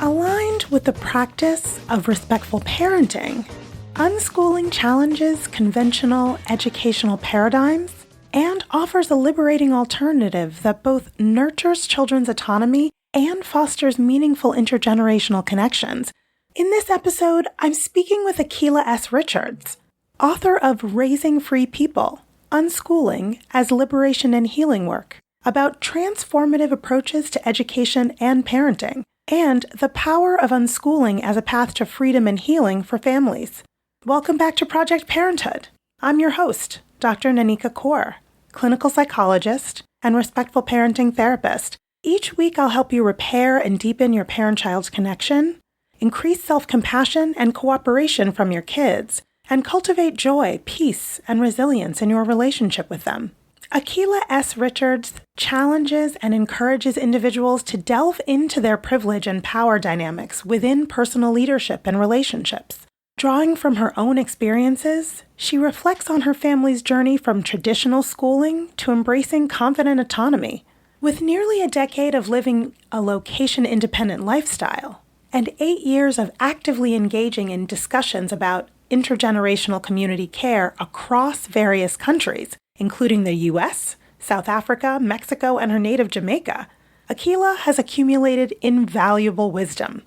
Aligned with the practice of respectful parenting, Unschooling challenges conventional educational paradigms and offers a liberating alternative that both nurtures children's autonomy and fosters meaningful intergenerational connections. In this episode, I'm speaking with Akilah S. Richards, author of Raising Free People, Unschooling as Liberation and Healing Work, about transformative approaches to education and parenting, and the power of unschooling as a path to freedom and healing for families. Welcome back to Project Parenthood. I'm your host, Dr. Nanika Coor, clinical psychologist and respectful parenting therapist. Each week, I'll help you repair and deepen your parent-child connection, increase self-compassion and cooperation from your kids, and cultivate joy, peace, and resilience in your relationship with them. Akilah S. Richards challenges and encourages individuals to delve into their privilege and power dynamics within personal leadership and relationships. Drawing from her own experiences, she reflects on her family's journey from traditional schooling to embracing confident autonomy. With nearly a decade of living a location-independent lifestyle and 8 years of actively engaging in discussions about intergenerational community care across various countries, including the U.S., South Africa, Mexico, and her native Jamaica, Akilah has accumulated invaluable wisdom.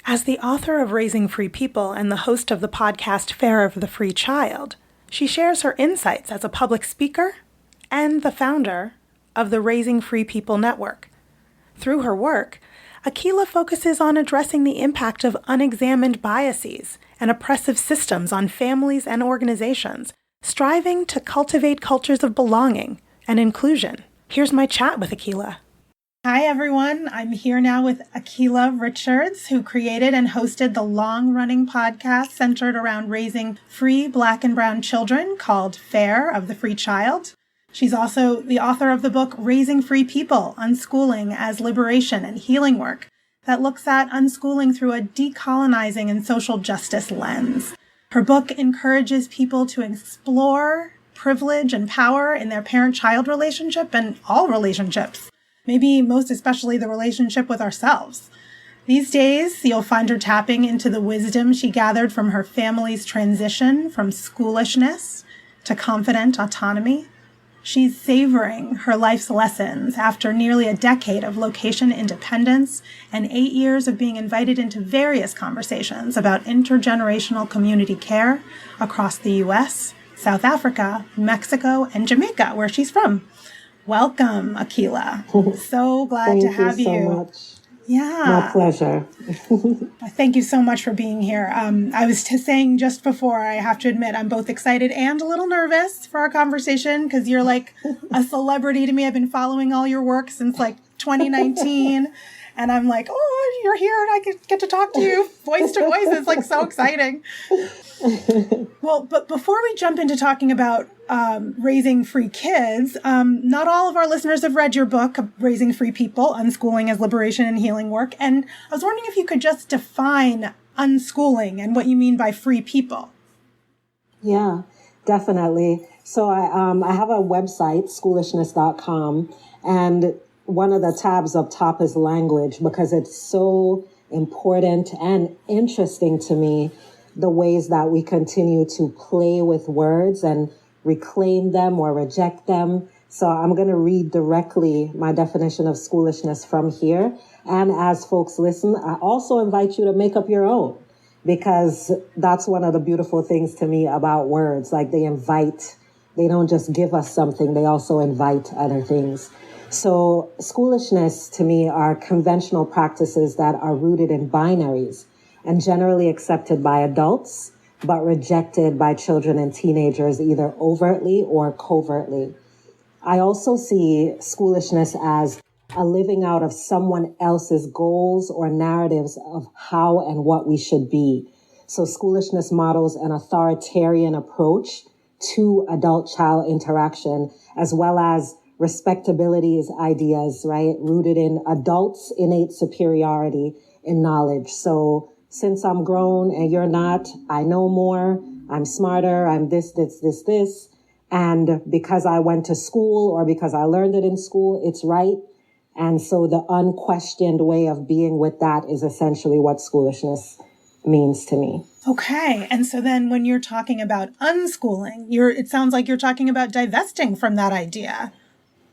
As the author of Raising Free People and the host of the podcast Fare of the Free Child, she shares her insights as a public speaker and the founder of the Raising Free People Network. Through her work, Akilah focuses on addressing the impact of unexamined biases and oppressive systems on families and organizations, striving to cultivate cultures of belonging and inclusion. Here's my chat with Akilah. Hi, everyone. I'm here now with Akilah Richards, who created and hosted the long-running podcast centered around raising free Black and Brown children called Fare of the Free Child. She's also the author of the book Raising Free People, Unschooling as Liberation and Healing Work, that looks at unschooling through a decolonizing and social justice lens. Her book encourages people to explore privilege and power in their parent-child relationship and all relationships. Maybe most especially the relationship with ourselves. These days, you'll find her tapping into the wisdom she gathered from her family's transition from schoolishness to confident autonomy. She's savoring her life's lessons after nearly a decade of location independence and 8 years of being invited into various conversations about intergenerational community care across the U.S., South Africa, Mexico, and Jamaica, where she's from. Welcome, Akilah. So glad to have you. Thank you so much. Yeah. My pleasure. Thank you so much for being here. I was saying just before, I have to admit, I'm both excited and a little nervous for our conversation because you're like a celebrity to me. I've been following all your work since like 2019. And I'm like, oh, you're here and I get to talk to you voice to voice. It's like so exciting. Well, but before we jump into talking about raising free kids, not all of our listeners have read your book, Raising Free People, Unschooling as Liberation and Healing Work. And I was wondering if you could just define unschooling and what you mean by free people. Yeah, definitely. So I have a website, schoolishness.com, and one of the tabs up top is language because it's so important and interesting to me, the ways that we continue to play with words and reclaim them or reject them. So I'm going to read directly my definition of schoolishness from here. And as folks listen, I also invite you to make up your own, because that's one of the beautiful things to me about words. Like they don't just give us something, they also invite other things. So schoolishness to me are conventional practices that are rooted in binaries and generally accepted by adults, but rejected by children and teenagers either overtly or covertly. I also see schoolishness as a living out of someone else's goals or narratives of how and what we should be. So schoolishness models an authoritarian approach to adult-child interaction, as well as respectability ideas, right? Rooted in adults' innate superiority in knowledge. So since I'm grown and you're not, I know more, I'm smarter, I'm this. And because I went to school or because I learned it in school, it's right. And so the unquestioned way of being with that is essentially what schoolishness means to me. Okay. And so then when you're talking about unschooling, it sounds like you're talking about divesting from that idea.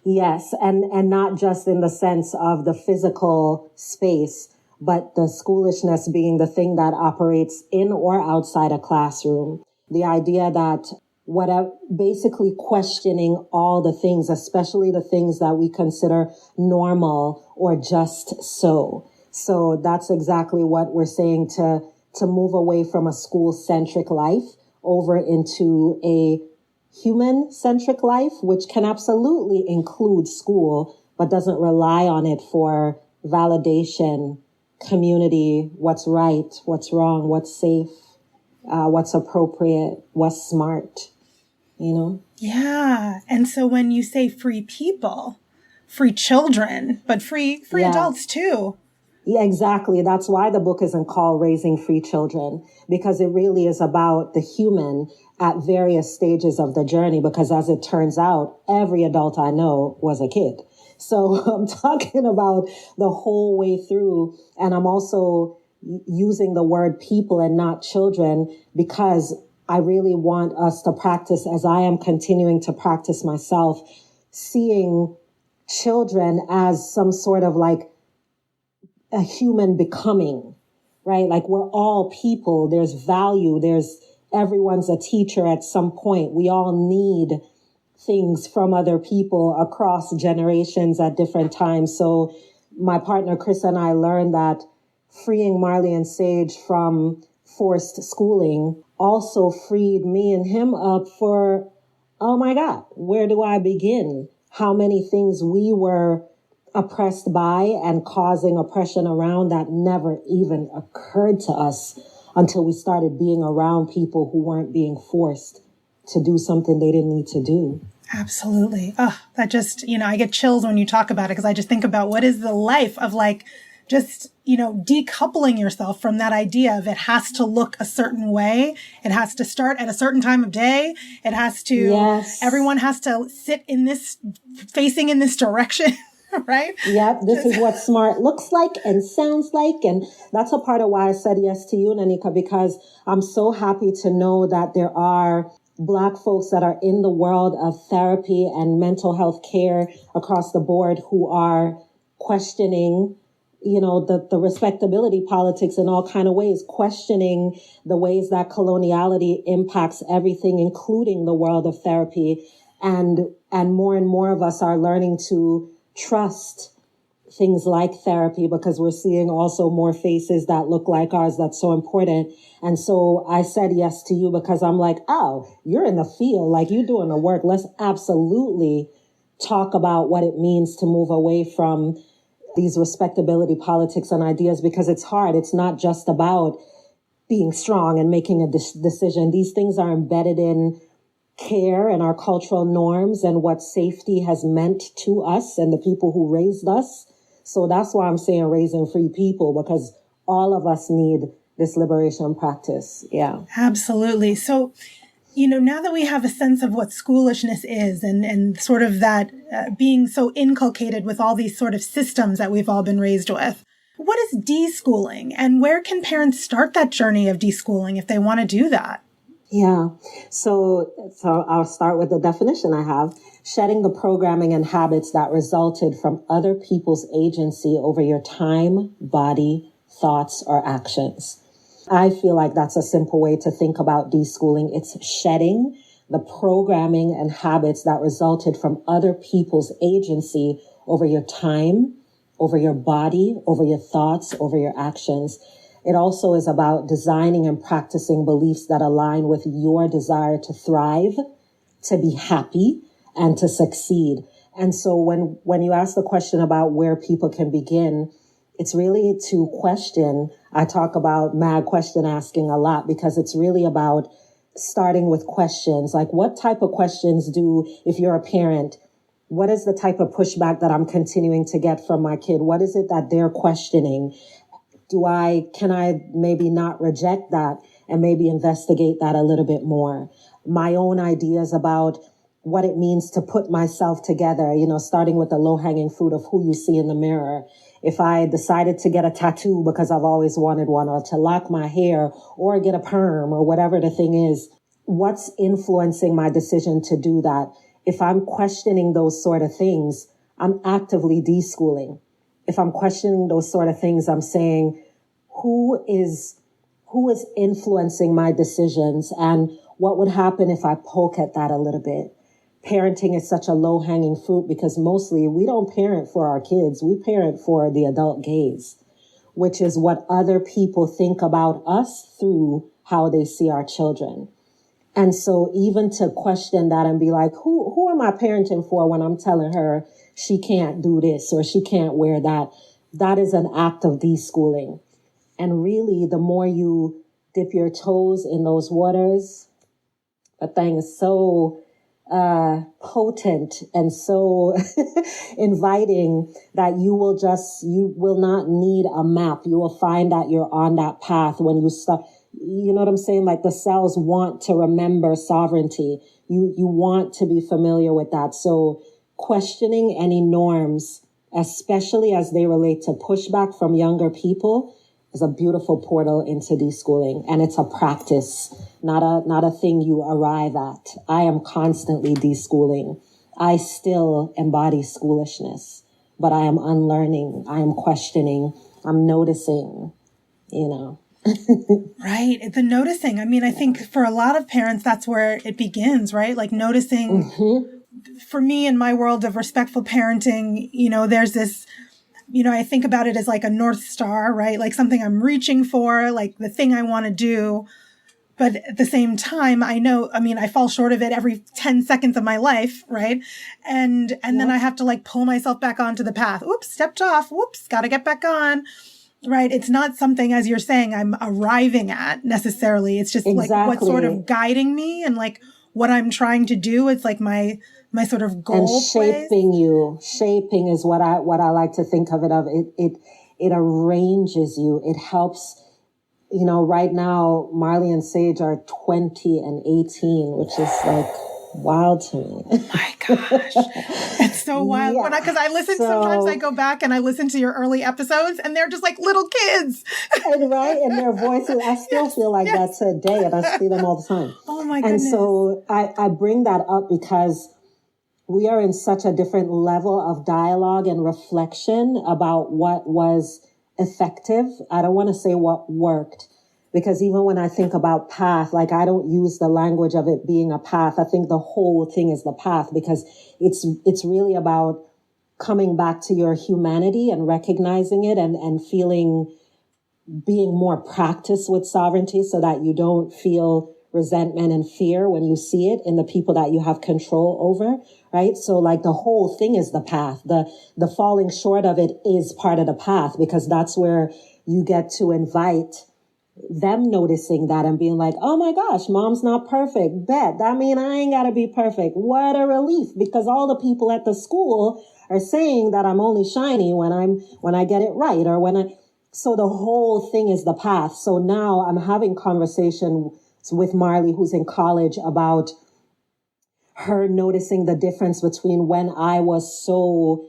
Yes. And not just in the sense of the physical space, but the schoolishness being the thing that operates in or outside a classroom. The idea that whatever, basically questioning all the things, especially the things that we consider normal or just so. So that's exactly what we're saying, to move away from a school-centric life over into a human-centric life, which can absolutely include school, but doesn't rely on it for validation, community, what's right, what's wrong, what's safe, what's appropriate, what's smart, you know? Yeah. And so when you say free people, free children, but free adults too. Yeah, exactly. That's why the book isn't called Raising Free Children, because it really is about the human at various stages of the journey. Because as it turns out, every adult I know was a kid. So I'm talking about the whole way through. And I'm also using the word people and not children, because I really want us to practice, as I am continuing to practice myself, seeing children as some sort of like a human becoming, right? Like we're all people. There's value. Everyone's a teacher at some point. We all need things from other people across generations at different times. So my partner, Chris, and I learned that freeing Marley and Sage from forced schooling also freed me and him up for, oh my God, where do I begin? How many things we were oppressed by and causing oppression around that never even occurred to us until we started being around people who weren't being forced to do something they didn't need to do. Absolutely. Oh, that just, I get chills when you talk about it, because I just think about what is the life of like, just, decoupling yourself from that idea of it has to look a certain way. It has to start at a certain time of day. It has to, yes. Everyone has to sit facing in this direction. Right? Yep. This is what smart looks like and sounds like. And that's a part of why I said yes to you, Nanika, because I'm so happy to know that there are Black folks that are in the world of therapy and mental health care across the board who are questioning, the respectability politics in all kind of ways, questioning the ways that coloniality impacts everything, including the world of therapy. And more of us are learning to trust things like therapy, because we're seeing also more faces that look like ours. That's so important. And so I said yes to you because I'm like, oh, you're in the field, like you're doing the work. Let's absolutely talk about what it means to move away from these respectability politics and ideas, because it's hard. It's not just about being strong and making a decision. These things are embedded in care and our cultural norms and what safety has meant to us and the people who raised us. So that's why I'm saying raising free people, because all of us need this liberation practice. Yeah. Absolutely. So, now that we have a sense of what schoolishness is and sort of that being so inculcated with all these sort of systems that we've all been raised with, what is deschooling, and where can parents start that journey of deschooling if they want to do that? Yeah. So I'll start with the definition I have. Shedding the programming and habits that resulted from other people's agency over your time, body, thoughts, or actions. I feel like that's a simple way to think about deschooling. It's shedding the programming and habits that resulted from other people's agency over your time, over your body, over your thoughts, over your actions. It also is about designing and practicing beliefs that align with your desire to thrive, to be happy, and to succeed. And so when you ask the question about where people can begin, it's really to question. I talk about mad question asking a lot, because it's really about starting with questions. Like, what type of questions if you're a parent, what is the type of pushback that I'm continuing to get from my kid? What is it that they're questioning? Can I maybe not reject that and maybe investigate that a little bit more? My own ideas about what it means to put myself together, starting with the low-hanging fruit of who you see in the mirror. If I decided to get a tattoo because I've always wanted one, or to lock my hair or get a perm or whatever the thing is, what's influencing my decision to do that? If I'm questioning those sort of things, I'm actively deschooling. If I'm questioning those sort of things, I'm saying, who is influencing my decisions, and what would happen if I poke at that a little bit? Parenting is such a low-hanging fruit because mostly we don't parent for our kids. We parent for the adult gaze, which is what other people think about us through how they see our children. And so even to question that and be like, who am I parenting for when I'm telling her she can't do this or she can't wear that? That is an act of deschooling. And really, the more you dip your toes in those waters, the thing is so potent and so inviting that you will not need a map. You will find that you're on that path when you start. You know what I'm saying? Like, the cells want to remember sovereignty. You want to be familiar with that. So questioning any norms, especially as they relate to pushback from younger people, is a beautiful portal into deschooling. And it's a practice, not a thing you arrive at. I am constantly deschooling. I still embody schoolishness, but I am unlearning. I am questioning. I'm noticing, Right. The noticing. I mean, I think for a lot of parents, that's where it begins, right? Like noticing. Mm-hmm. For me, in my world of respectful parenting, there's this, I think about it as like a North Star, right? Like something I'm reaching for, like the thing I want to do. But at the same time, I fall short of it every 10 seconds of my life, right? And then I have to like pull myself back onto the path. Oops, stepped off. Whoops, got to get back on. Right. It's not something, as you're saying, I'm arriving at necessarily. It's just like what's sort of guiding me and like what I'm trying to do. It's like my sort of goal. And shaping you. Shaping is what I like to think of it of. It arranges you. It helps. Right now, Marley and Sage are 20 and 18, which is like wild to me. Oh my gosh. It's so wild. Yeah. Because I listen, sometimes I go back and I listen to your early episodes and they're just like little kids. And right. And their voices, I still feel like that today, and I see them all the time. Oh my goodness. And so I bring that up because we are in such a different level of dialogue and reflection about what was effective. I don't want to say what worked, because even when I think about path, like I don't use the language of it being a path. I think the whole thing is the path, because it's really about coming back to your humanity and recognizing it and being more practiced with sovereignty so that you don't feel resentment and fear when you see it in the people that you have control over, right? So like the whole thing is the path. The falling short of it is part of the path, because that's where you get to invite them noticing that and being like, oh my gosh, mom's not perfect. Bet. That mean I ain't gotta be perfect. What a relief, because all the people at the school are saying that I'm only shiny when I get it right, or so the whole thing is the path. So now I'm having conversation with Marley, who's in college, about her noticing the difference between when I was so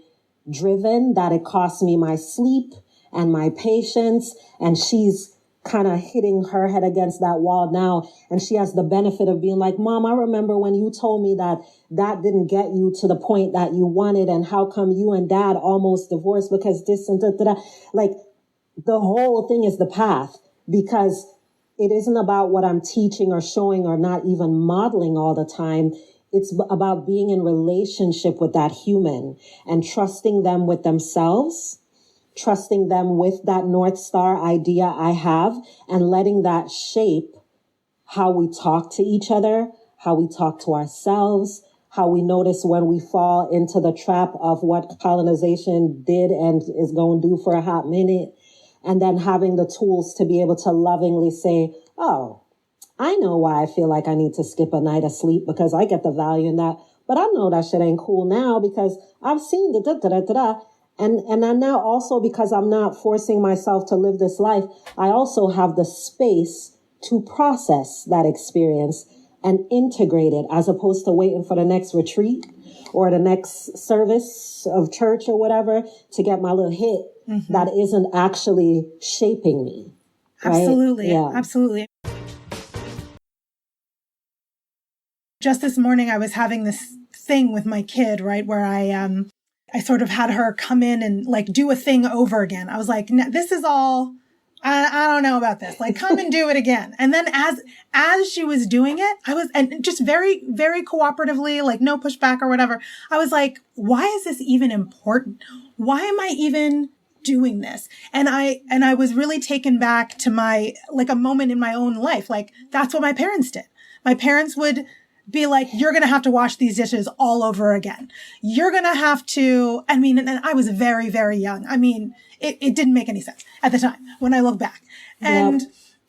driven that it cost me my sleep and my patience, and she's kind of hitting her head against that wall now. And she has the benefit of being like, Mom, I remember when you told me that didn't get you to the point that you wanted. And how come you and Dad almost divorced because this and that. Like, the whole thing is the path, because it isn't about what I'm teaching or showing or not even modeling all the time. It's about being in relationship with that human and trusting them with themselves, trusting them with that North Star idea I have, and letting that shape how we talk to each other, how we talk to ourselves, how we notice when we fall into the trap of what colonization did and is going to do for a hot minute. And then having the tools to be able to lovingly say, oh, I know why I feel like I need to skip a night of sleep, because I get the value in that. But I know that shit ain't cool now because I've seen the da-da-da-da-da. And then now also, because I'm not forcing myself to live this life, I also have the space to process that experience and integrate it as opposed to waiting for the next retreat or the next service of church or whatever to get my little hit that isn't actually shaping me. Right? Absolutely. Yeah. Absolutely. Just this morning, I was having this thing with my kid, right, where I sort of had her come in and like do a thing over again. I was like, this is all, I don't know about this. Like, come and do it again. And then as she was doing it, and just very, very cooperatively, like no pushback or whatever. I was like, why is this even important? Why am I even doing this? And I was really taken back to like a moment in my own life. Like, that's what my parents did. My parents would be like, you're going to have to wash these dishes all over again. You're going to have to, and I was very, very young. I mean, it didn't make any sense at the time when I look back. And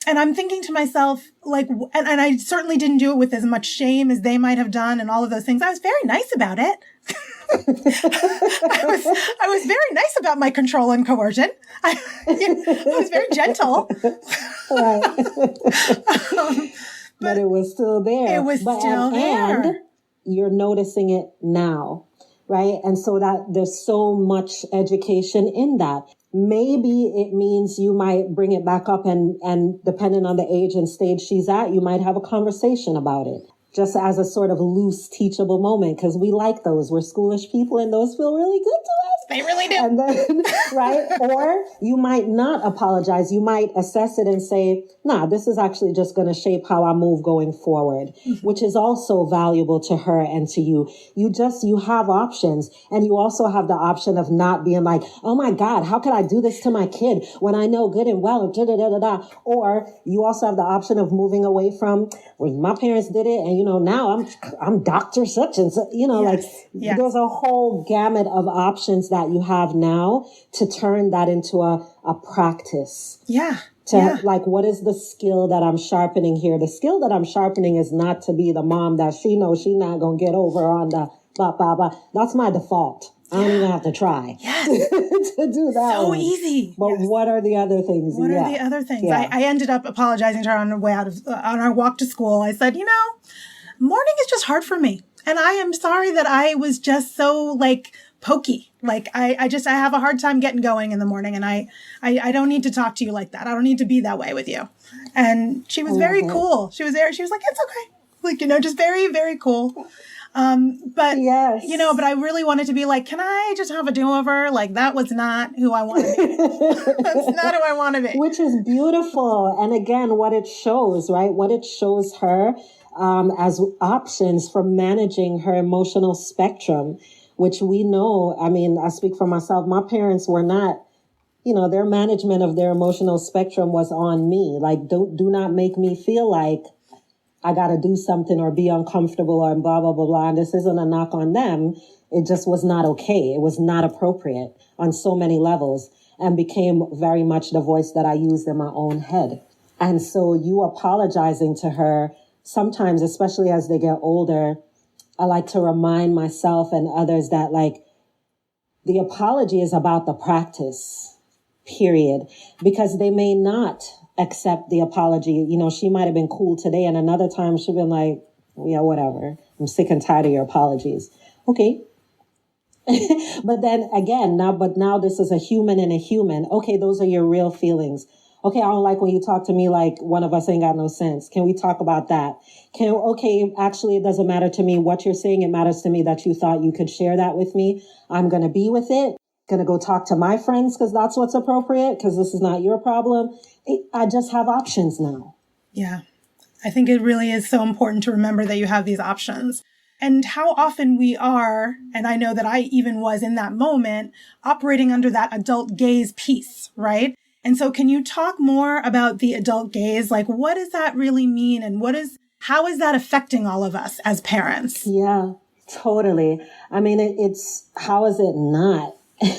I'm thinking to myself, like, and I certainly didn't do it with as much shame as they might have done and all of those things. I was very nice about it. I was very nice about my control and coercion. I was very gentle. Right. But it was still there. It was still there. And you're noticing it now, right? And so that there's so much education in that. Maybe it means you might bring it back up and depending on the age and stage she's at, you might have a conversation about it. Just as a sort of loose, teachable moment, because we like those. We're schoolish people, and those feel really good to us. They really do. And then, right? Or you might not apologize. You might assess it and say, nah, this is actually just going to shape how I move going forward, which is also valuable to her and to you. You have options. And you also have the option of not being like, oh my God, how could I do this to my kid when I know good and well, da, da, da, da, da. Or you also have the option of moving away from, well, my parents did it, and now I'm Dr. Such and such, there's a whole gamut of options that you have now to turn that into a practice. Yeah. Like, what is the skill that I'm sharpening here? The skill that I'm sharpening is not to be the mom that she knows she's not going to get over on the blah, blah, blah. That's my default. I don't even have to try to do that. So easy. But what are the other things? What are the other things? Yeah. I ended up apologizing to her on our walk to school. I said, morning is just hard for me. And I am sorry that I was just so like pokey. Like I have a hard time getting going in the morning, and I don't need to talk to you like that. I don't need to be that way with you. And she was very cool. She was there. She was like, it's okay. Like, just very, very cool. But yes. But I really wanted to be like, can I just have a do-over? Like, that was not who I want to be. That's not who I want to be. Which is beautiful. And again, what it shows, right? What it shows her, as options for managing her emotional spectrum, which we know, I speak for myself, my parents were not, their management of their emotional spectrum was on me. Like, do not make me feel like I got to do something or be uncomfortable or blah, blah, blah, blah. And this isn't a knock on them. It just was not okay. It was not appropriate on so many levels, and became very much the voice that I used in my own head. And so you apologizing to her, sometimes, especially as they get older, I like to remind myself and others that, like, the apology is about the practice, period, because they may not accept the apology. She might have been cool today, and another time she'd been like, yeah, whatever. I'm sick and tired of your apologies. Okay. But then again, now this is a human and a human. Okay, those are your real feelings. Okay, I don't like when you talk to me like one of us ain't got no sense. Can we talk about that? Actually, it doesn't matter to me what you're saying. It matters to me that you thought you could share that with me. I'm going to be with it. Going to go talk to my friends because that's what's appropriate, because this is not your problem. I just have options now. Yeah. I think it really is so important to remember that you have these options. And how often we are, and I know that I even was in that moment, operating under that adult gaze piece, right? And so can you talk more about the adult gaze? Like, what does that really mean? And how is that affecting all of us as parents? Yeah, totally. It's how is it not?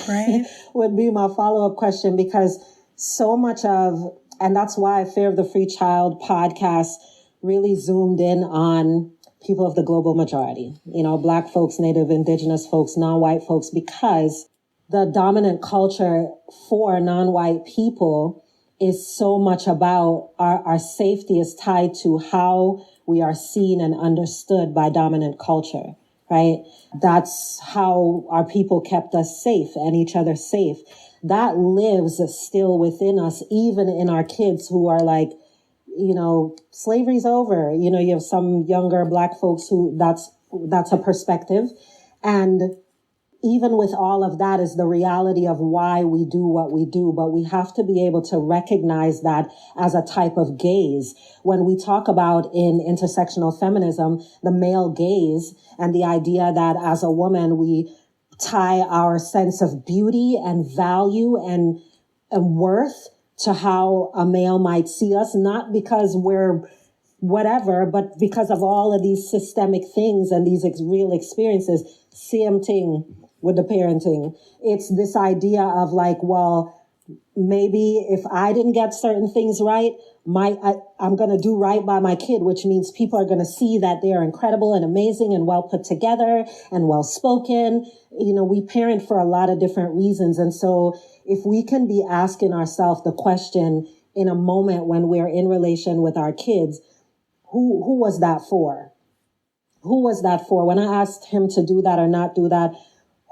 Right. Would be my follow-up question, because so much of, and that's why Fear of the Free Child podcast really zoomed in on people of the global majority, Black folks, Native, Indigenous folks, non-white folks, because the dominant culture for non-white people is so much about our safety is tied to how we are seen and understood by dominant culture, right? That's how our people kept us safe and each other safe. That lives still within us, even in our kids who are like, slavery's over. You have some younger Black folks who that's a perspective. And even with all of that is the reality of why we do what we do. But we have to be able to recognize that as a type of gaze. When we talk about in intersectional feminism, the male gaze and the idea that as a woman, we tie our sense of beauty and value and worth to how a male might see us, not because we're whatever, but because of all of these systemic things and these real experiences. Same thing with the parenting. It's this idea of like, well, maybe if I didn't get certain things right, I'm going to do right by my kid, which means people are going to see that they're incredible and amazing and well put together and well spoken. We parent for a lot of different reasons. And so if we can be asking ourselves the question in a moment when we're in relation with our kids, who was that for? Who was that for? When I asked him to do that or not do that,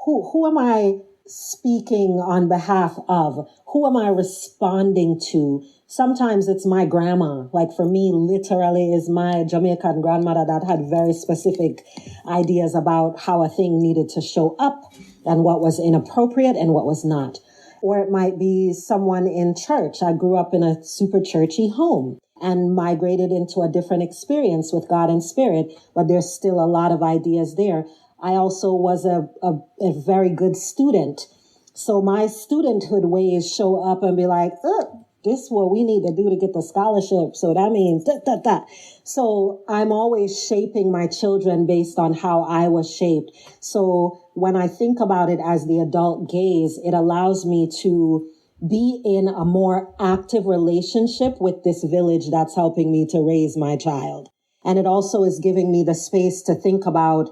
who am I speaking on behalf of? Who am I responding to? Sometimes it's my grandma. Like for me, literally is my Jamaican grandmother that had very specific ideas about how a thing needed to show up and what was inappropriate and what was not. Or it might be someone in church. I grew up in a super churchy home and migrated into a different experience with God and spirit, but there's still a lot of ideas there. I also was a very good student. So my studenthood ways show up and be like, this is what we need to do to get the scholarship. So that means that. So I'm always shaping my children based on how I was shaped. So when I think about it as the adult gaze, it allows me to be in a more active relationship with this village that's helping me to raise my child. And it also is giving me the space to think about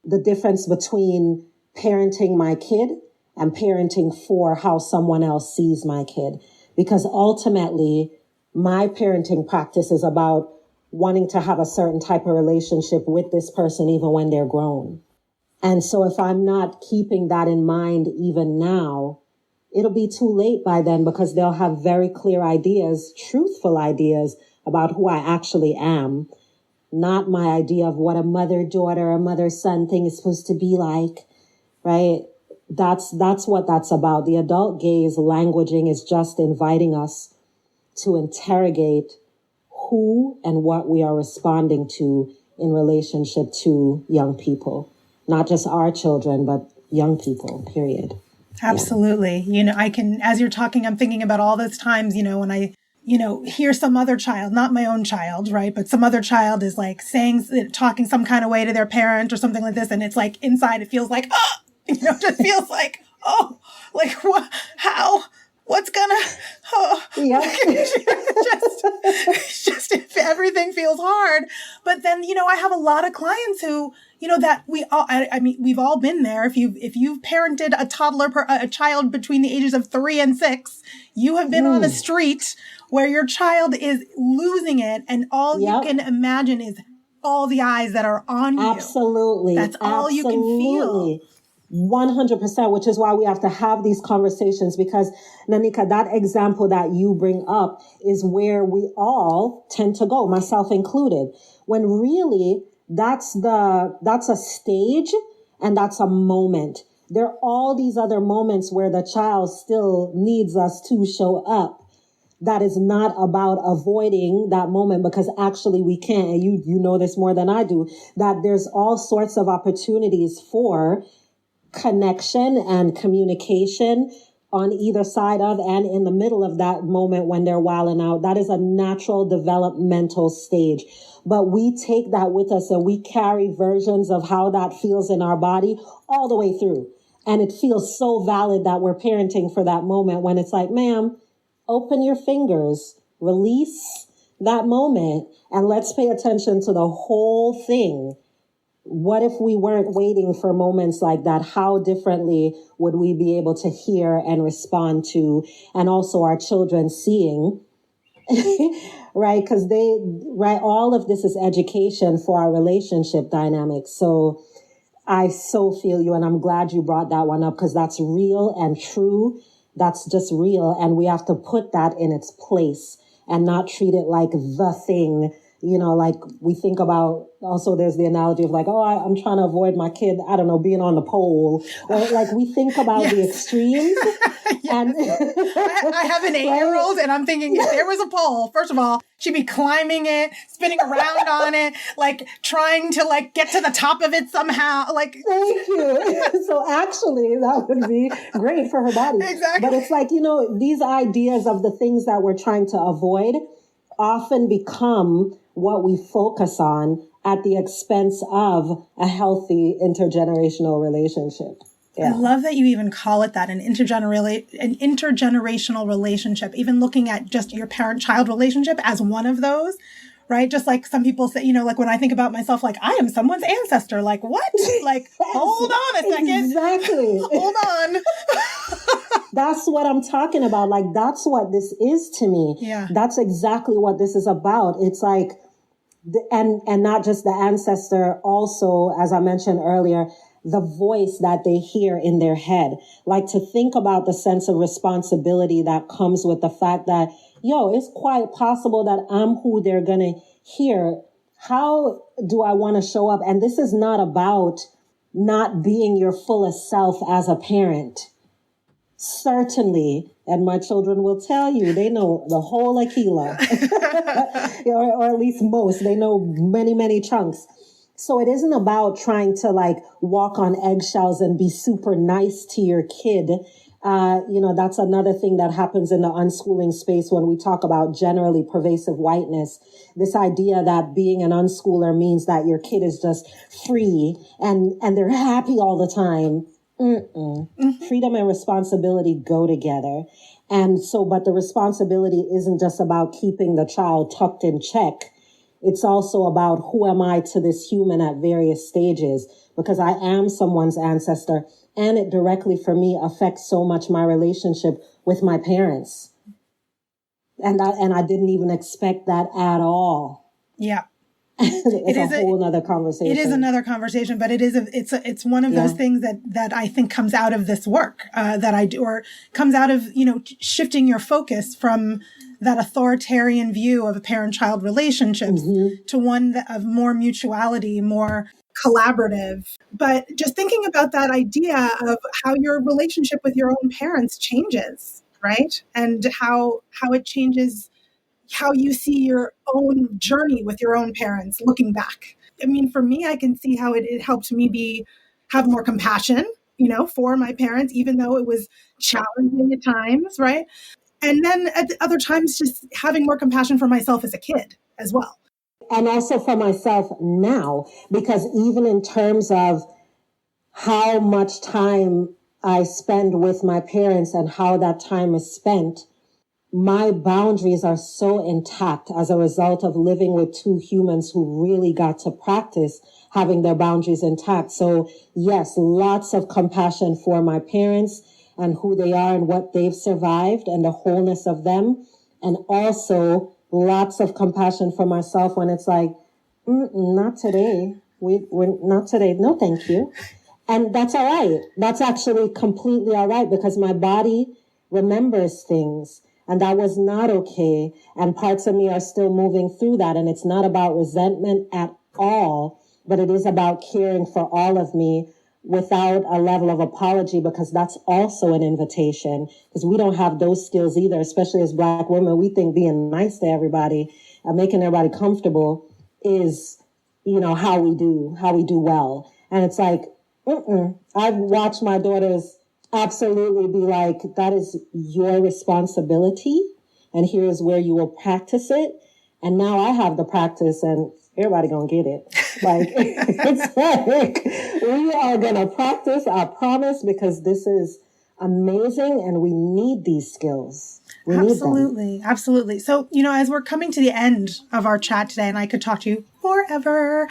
the difference between parenting my kid and parenting for how someone else sees my kid. Because ultimately, my parenting practice is about wanting to have a certain type of relationship with this person even when they're grown. And so if I'm not keeping that in mind even now, it'll be too late by then because they'll have very clear ideas, truthful ideas about who I actually am. Not my idea of what a mother-daughter, a mother-son thing is supposed to be like, right? That's what that's about. The adult gaze languaging is just inviting us to interrogate who and what we are responding to in relationship to young people. Not just our children, but young people, period. Absolutely. As you're talking, I'm thinking about all those times, when I hear some other child, not my own child, right? But some other child is like talking some kind of way to their parent or something like this. And it's like inside, it feels like, just feels like, like what, how, what's gonna, yeah. it's just if everything feels hard. But then, I have a lot of clients who, that we've all been there. If you've parented a child between the ages of 3 and 6, you have been on a street where your child is losing it. And all you can imagine is all the eyes that are on you. Absolutely. That's all you can feel. 100%, which is why we have to have these conversations because, Nanika, that example that you bring up is where we all tend to go, myself included, when really that's a stage and that's a moment. There are all these other moments where the child still needs us to show up. That is not about avoiding that moment because actually we can't. And you know this more than I do, that there's all sorts of opportunities for connection and communication on either side of and in the middle of that moment when they're wilding out. That is a natural developmental stage. But we take that with us and we carry versions of how that feels in our body all the way through. And it feels so valid that we're parenting for that moment when it's like, ma'am, open your fingers, release that moment, and let's pay attention to the whole thing. What if we weren't waiting for moments like that? How differently would we be able to hear and respond to, and also our children seeing right? Because all of this is education for our relationship dynamics. So I so feel you, and I'm glad you brought that one up because that's real and true. That's just real, and we have to put that in its place and not treat it like the thing. Like we think about, also there's the analogy of like, oh, I'm trying to avoid my kid, I don't know, being on the pole. Or like we think about the extremes. And I have an 8-year-old and I'm thinking if there was a pole, first of all, she'd be climbing it, spinning around on it, like trying to like get to the top of it somehow. Like, thank you. So actually that would be great for her body. Exactly. But it's like, these ideas of the things that we're trying to avoid often become what we focus on at the expense of a healthy intergenerational relationship. Yeah. I love that you even call it that, an intergenerational relationship, even looking at just your parent-child relationship as one of those, right? Just like some people say, like when I think about myself, like I am someone's ancestor, like what? Like, hold on a second. Exactly. Hold on. That's what I'm talking about. Like, that's what this is to me. Yeah. That's exactly what this is about. It's like, and not just the ancestor, also, as I mentioned earlier, the voice that they hear in their head. Like to think about the sense of responsibility that comes with the fact that, it's quite possible that I'm who they're going to hear. How do I want to show up? And this is not about not being your fullest self as a parent. Certainly, and my children will tell you, they know the whole Akilah, or at least most. They know many, many chunks. So it isn't about trying to like walk on eggshells and be super nice to your kid. That's another thing that happens in the unschooling space when we talk about generally pervasive whiteness. This idea that being an unschooler means that your kid is just free and they're happy all the time. Mm-hmm. Freedom and responsibility go together. And so, but the responsibility isn't just about keeping the child tucked in check. It's also about who am I to this human at various stages, because I am someone's ancestor, and it directly for me affects so much my relationship with my parents. And I didn't even expect that at all. Yeah. It's a whole nother conversation. It is another conversation, but it's one of those things that I think comes out of this work that I do, or comes out of, shifting your focus from that authoritarian view of a parent-child relationships to one of more mutuality, more collaborative. But just thinking about that idea of how your relationship with your own parents changes, right? And how it changes how you see your own journey with your own parents looking back. I mean, for me, I can see how it helped me have more compassion, for my parents, even though it was challenging at times, right? And then at other times, just having more compassion for myself as a kid as well. And also for myself now, because even in terms of how much time I spend with my parents and how that time is spent, my boundaries are so intact as a result of living with two humans who really got to practice having their boundaries intact. So yes, lots of compassion for my parents and who they are and what they've survived and the wholeness of them. And also lots of compassion for myself when it's like, not today. We're not today. No, thank you. And that's all right. That's actually completely all right because my body remembers things. And that was not okay. And parts of me are still moving through that. And it's not about resentment at all, but it is about caring for all of me without a level of apology, because that's also an invitation, because we don't have those skills either, especially as Black women. We think being nice to everybody and making everybody comfortable is, how we do well. And it's like, I've watched my daughters absolutely be like, that is your responsibility, and here's where you will practice it. And now I have the practice, and everybody gonna get it. Like, it's like, we are gonna practice, I promise, because this is amazing, and we need these skills. Absolutely. So, as we're coming to the end of our chat today, and I could talk to you forever,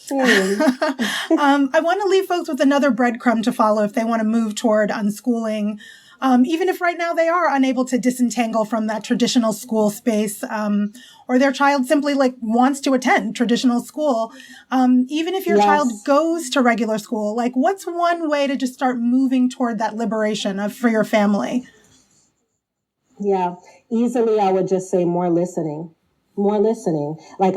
I want to leave folks with another breadcrumb to follow if they want to move toward unschooling even if right now they are unable to disentangle from that traditional school space, or their child simply wants to attend traditional school. Even if your child goes to regular school, what's one way to just start moving toward that liberation for your family? Yeah, easily I would just say more listening,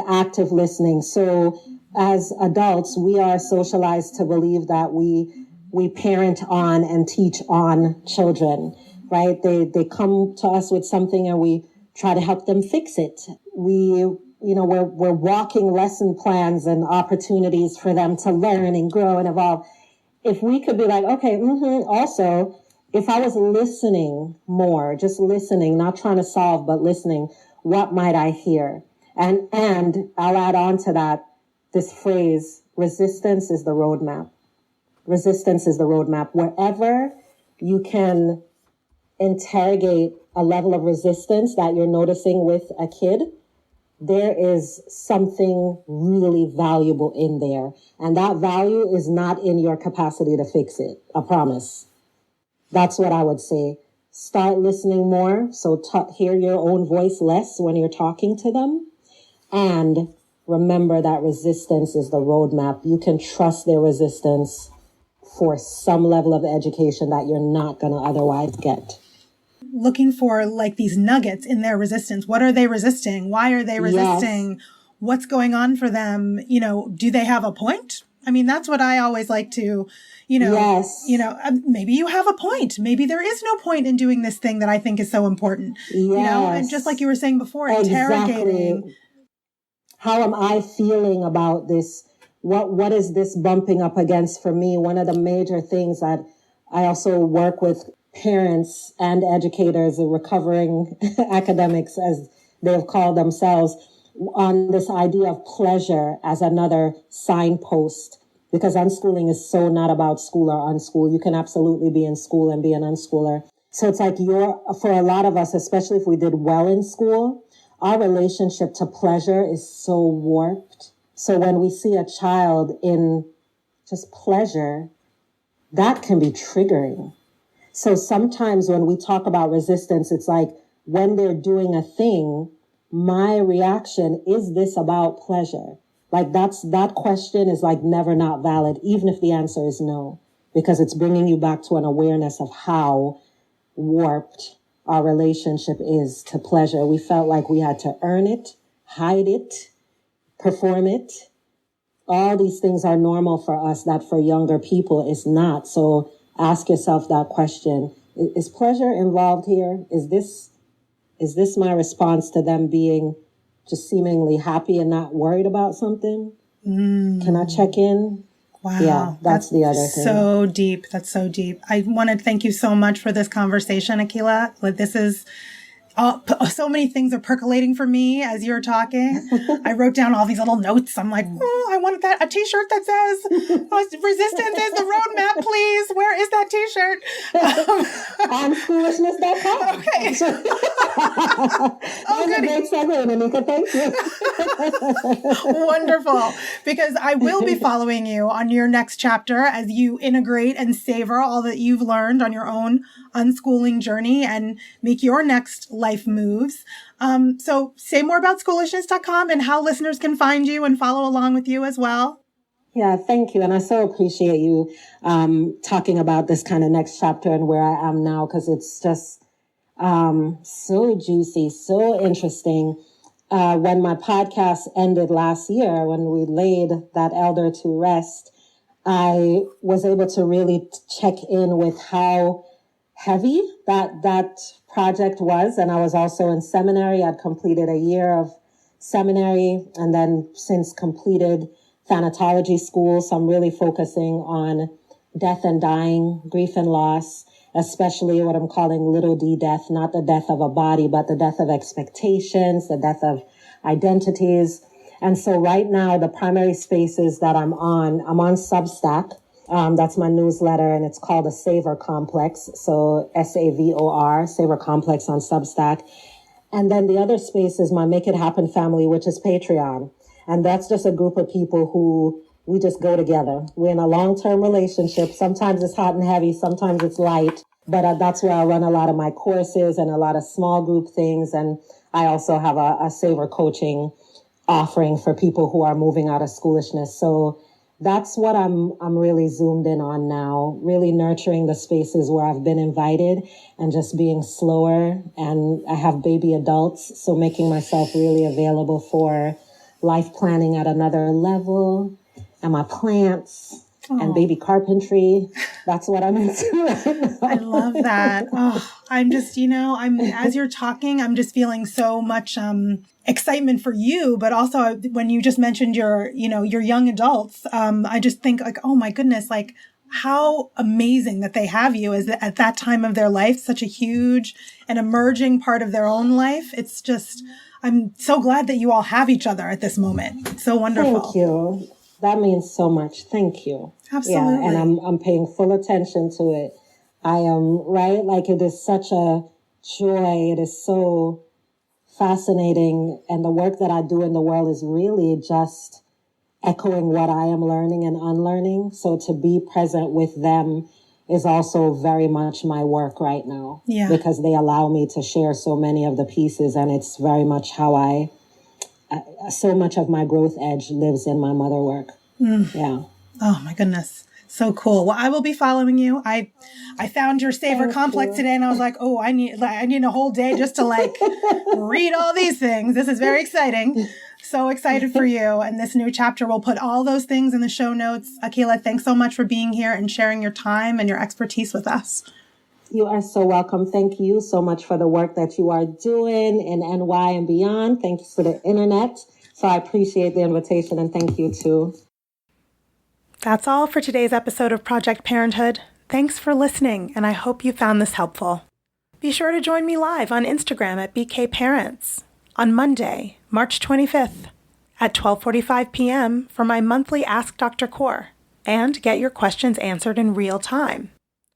active listening. So as adults, we are socialized to believe that we parent on and teach on children, right? They come to us with something and we try to help them fix it. We're walking lesson plans and opportunities for them to learn and grow and evolve. If we could be also, if I was listening more, just listening, not trying to solve, but listening, what might I hear? And I'll add on to that, this phrase, resistance is the roadmap. Resistance is the roadmap. Wherever you can interrogate a level of resistance that you're noticing with a kid, there is something really valuable in there. And that value is not in your capacity to fix it. I promise. That's what I would say. Start listening more. So hear your own voice less when you're talking to them. And remember that resistance is the roadmap. You can trust their resistance for some level of education that you're not going to otherwise get. Looking for these nuggets in their resistance. What are they resisting? Why are they resisting? Yes. What's going on for them? Do they have a point? I mean, that's what I always like to, maybe you have a point. Maybe there is no point in doing this thing that I think is so important. Yes. And just like you were saying before, interrogating. Exactly. How am I feeling about this? What is this bumping up against for me? One of the major things that I also work with parents and educators, recovering academics, as they've called themselves, on this idea of pleasure as another signpost. Because unschooling is so not about school or unschool. You can absolutely be in school and be an unschooler. So it's for a lot of us, especially if we did well in school, our relationship to pleasure is so warped. So when we see a child in just pleasure, that can be triggering. So sometimes when we talk about resistance, it's when they're doing a thing, my reaction, is this about pleasure? That question is never not valid, even if the answer is no, because it's bringing you back to an awareness of how warped our relationship is to pleasure. We felt like we had to earn it, hide it, perform it. All these things are normal for us that for younger people is not. So ask yourself that question. Is pleasure involved here? Is this my response to them being just seemingly happy and not worried about something? Can I check in? Wow. Yeah, that's the other thing. So deep. That's so deep. I want to thank you so much for this conversation, Akilah. This is so many things are percolating for me as you're talking. I wrote down all these little notes. I'm like, I wanted a t-shirt that says resistance is the roadmap, please. Where is that t-shirt? On schoolishness.com. Okay. That was a great segue, Nanika. Thank you. Wonderful. Because I will be following you on your next chapter as you integrate and savor all that you've learned on your own unschooling journey and make your next life moves. So say more about schoolishness.com and how listeners can find you and follow along with you as well. Yeah, thank you. And I so appreciate you talking about this kind of next chapter and where I am now, because it's just so juicy, so interesting. When my podcast ended last year, when we laid that elder to rest, I was able to really check in with how heavy that project was. And I was also in seminary. I'd completed a year of seminary and then since completed thanatology school. So I'm really focusing on death and dying, grief and loss, especially what I'm calling little d death, not the death of a body, but the death of expectations, the death of identities. And so right now, the primary spaces that I'm on Substack. That's my newsletter, and it's called a Savor Complex. So SAVOR, Savor Complex on Substack. And then the other space is my Make It Happen family, which is Patreon. And that's just a group of people who we just go together. We're in a long-term relationship. Sometimes it's hot and heavy. Sometimes it's light. But that's where I run a lot of my courses and a lot of small group things. And I also have a saver coaching offering for people who are moving out of schoolishness. So that's what I'm really zoomed in on now, really nurturing the spaces where I've been invited and just being slower. And I have baby adults, so making myself really available for life planning at another level, and my plants and baby carpentry. That's what I'm into right now. I love that. Oh, I'm just, as you're talking, I'm just feeling so much excitement for you, but also when you just mentioned your young adults, I just think like, oh my goodness, like how amazing that they have you at that time of their life, such a huge and emerging part of their own life. It's just, I'm so glad that you all have each other at this moment. It's so wonderful. Thank you. That means so much. Thank you. Absolutely. Yeah, and I'm paying full attention to it. I am, right? Like it is such a joy. It is so fascinating. And the work that I do in the world is really just echoing what I am learning and unlearning. So to be present with them is also very much my work right now. Yeah. Because they allow me to share so many of the pieces, and it's very much how so much of my growth edge lives in my mother work. Yeah. Oh my goodness. So cool. Well, I will be following you. I found your Savor Thank Complex you. today, and I was like, oh, I need a whole day just to read all these things. This is very exciting. So excited for you. And this new chapter, we'll put all those things in the show notes. Akilah, thanks so much for being here and sharing your time and your expertise with us. You are so welcome. Thank you so much for the work that you are doing in NY and beyond. Thank you for the internet. So I appreciate the invitation, and thank you too. That's all for today's episode of Project Parenthood. Thanks for listening, and I hope you found this helpful. Be sure to join me live on Instagram at BK Parents on Monday, March 25th at 12:45 p.m. for my monthly Ask Dr. Coor, and get your questions answered in real time.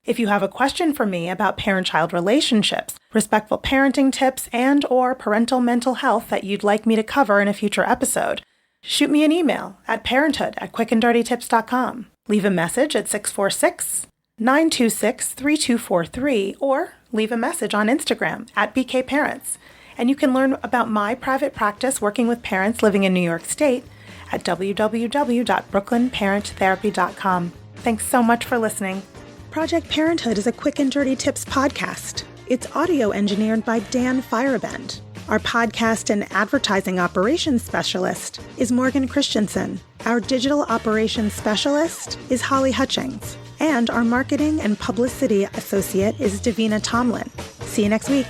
If you have a question for me about parent-child relationships, respectful parenting tips, and or parental mental health that you'd like me to cover in a future episode, shoot me an email at parenthood@quickanddirtytips.com. Leave a message at 646-926-3243 or leave a message on Instagram at BK Parents. And you can learn about my private practice working with parents living in New York State at www.brooklynparenttherapy.com. Thanks so much for listening. Project Parenthood is a Quick and Dirty Tips podcast. It's audio engineered by Dan Firebend. Our podcast and advertising operations specialist is Morgan Christensen. Our digital operations specialist is Holly Hutchings. And our marketing and publicity associate is Davina Tomlin. See you next week.